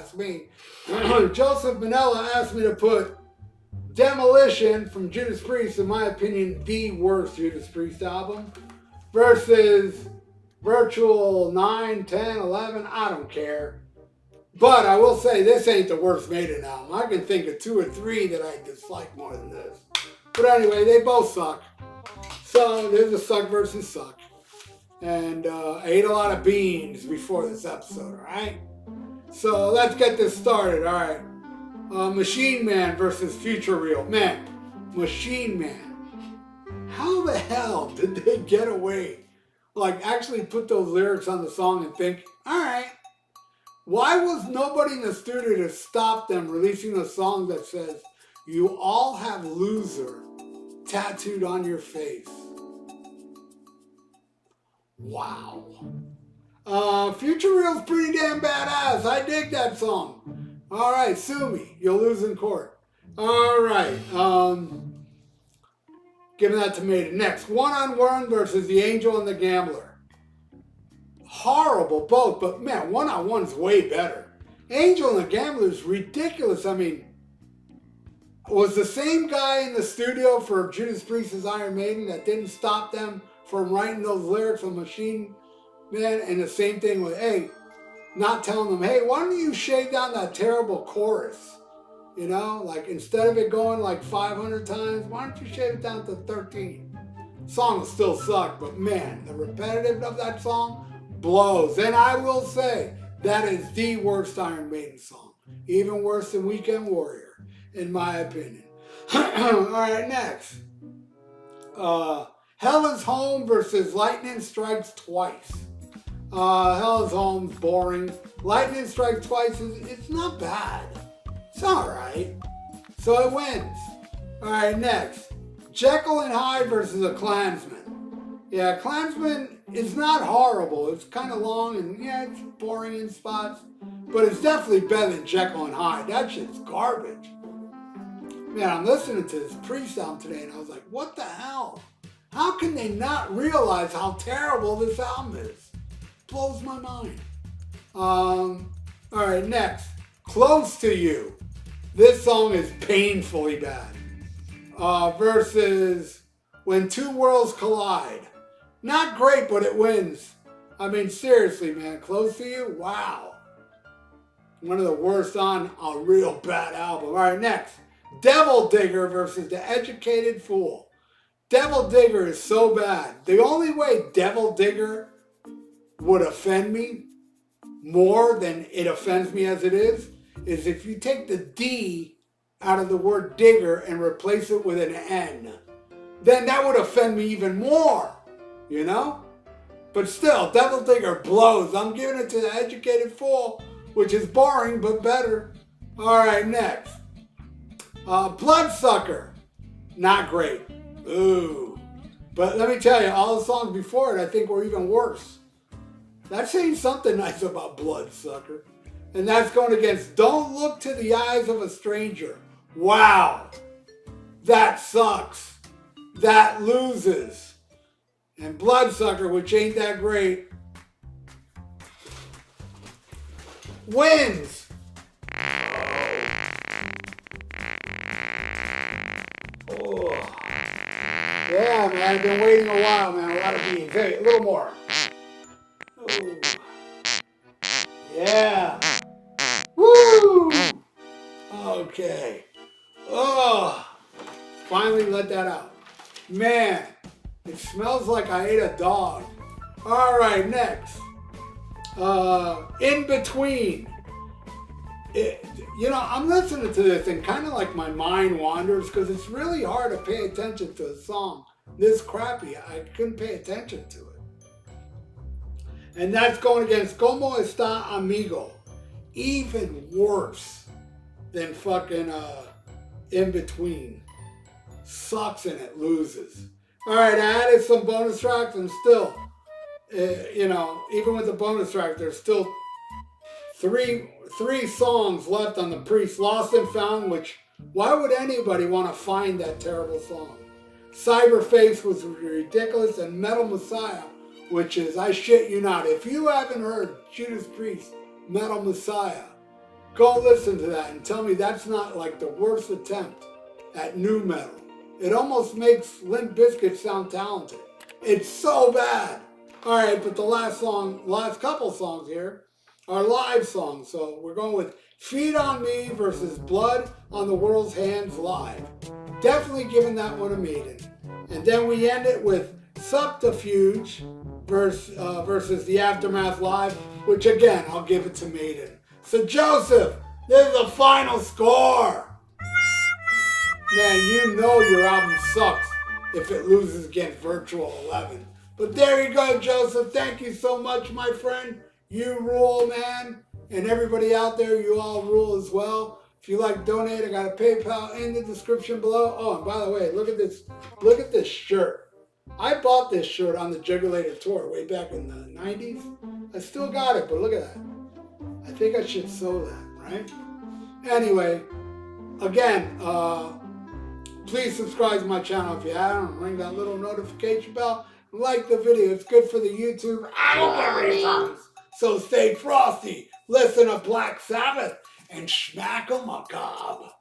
ask me. Joseph Manella asked me to put Demolition from Judas Priest, in my opinion, the worst Judas Priest album, versus Virtual 9, 10, 11, I don't care. But I will say this ain't the worst Maiden album. I can think of 2 or 3 that I dislike more than this. But anyway, they both suck. So there's a suck versus suck. And I ate a lot of beans before this episode, alright? So let's get this started, alright? Machine Man versus Future Real. Man, Machine Man. How the hell did they get away? Like, actually put those lyrics on the song and think, alright, why was nobody in the studio to stop them releasing a song that says, you all have loser tattooed on your face? Wow. Future Real's pretty damn badass. I dig that song. Alright, sue me. You'll lose in court. Alright. Giving that to Maiden. Next, One on One versus The Angel and the Gambler. Horrible both, but man, One on One's way better. Angel and the Gambler is ridiculous. I mean, was the same guy in the studio for Judas Priest's Iron Maiden that didn't stop them from writing those lyrics on Machine Man, and the same thing with, hey, not telling them, hey, why don't you shave down that terrible chorus? You know, like instead of it going like 500 times, why don't you shave it down to 13? Song will still suck, but man, the repetitive of that song blows. And I will say, that is the worst Iron Maiden song. Even worse than Weekend Warrior, in my opinion. Alright, next. Hell is Home versus Lightning Strikes Twice. Hell is Home's boring. Lightning Strikes Twice it's not bad. It's alright. So it wins. Alright, next. Jekyll and Hyde versus a Klansman. Yeah, Klansman is not horrible. It's kind of long and yeah, it's boring in spots. But it's definitely better than Jekyll and Hyde. That shit's garbage. Man, I'm listening to this Priest album today and I was like, what the hell? How can they not realize how terrible this album is? Blows my mind. Alright, next. Close to You. This song is painfully bad. Versus When Two Worlds Collide. Not great, but it wins. I mean, seriously, man. Close to You? Wow. One of the worst on a real bad album. Alright, next. Devil Digger versus The Educated Fool. Devil Digger is so bad. The only way Devil Digger would offend me more than it offends me as it is if you take the D out of the word digger and replace it with an N. Then that would offend me even more, you know? But still, Devil Digger blows. I'm giving it to The Educated Fool, which is boring but better. Alright, next. Bloodsucker. Not great. Ooh. But let me tell you, all the songs before it I think were even worse. That's saying something nice about Bloodsucker. And that's going against Don't Look to the Eyes of a Stranger. Wow. That sucks. That loses. And Bloodsucker, which ain't that great, wins. Oh. Yeah, man, I've been waiting a while, man. A lot of beans. Hey, a little more. Ooh. Yeah. Woo! Okay. Oh. Finally let that out. Man, it smells like I ate a dog. Alright, next. In Between. You know, I'm listening to this and kind of like my mind wanders because it's really hard to pay attention to a song this crappy. I couldn't pay attention to it. And that's going against Como Está Amigo. Even worse than fucking In Between. Sucks and it loses. Alright, I added some bonus tracks and still, you know, even with the bonus track, there's still three songs left on the Priest. Lost and Found, which, why would anybody want to find that terrible song? Cyberface was ridiculous, and Metal Messiah, which is, I shit you not, if you haven't heard Judas Priest, Metal Messiah, Go listen to that and tell me that's not like the worst attempt at nu metal. It almost makes Limp Bizkit sound talented. It's so bad. All right, but the last couple songs here are live songs. So we're going with Feed on Me versus Blood on the World's Hands live. Definitely giving that one a Maiden. And then we end it with Subterfuge versus The Aftermath live, which again, I'll give it to Maiden. So Joseph, this is the final score. Man, you know your album sucks if it loses against Virtual 11. But there you go, Joseph. Thank you so much, my friend. You rule, man. And everybody out there, you all rule as well. If you like donate, I got a PayPal in the description below. Oh, and by the way, look at this. Look at this shirt. I bought this shirt on the Jugulator tour way back in the 90s. I still got it, but look at that. I think I should sew that, right? Anyway, again, please subscribe to my channel if you haven't. Ring that little notification bell. Like the video. It's good for the YouTube algorithms. So stay frosty. Listen to Black Sabbath and schmack 'em a gob.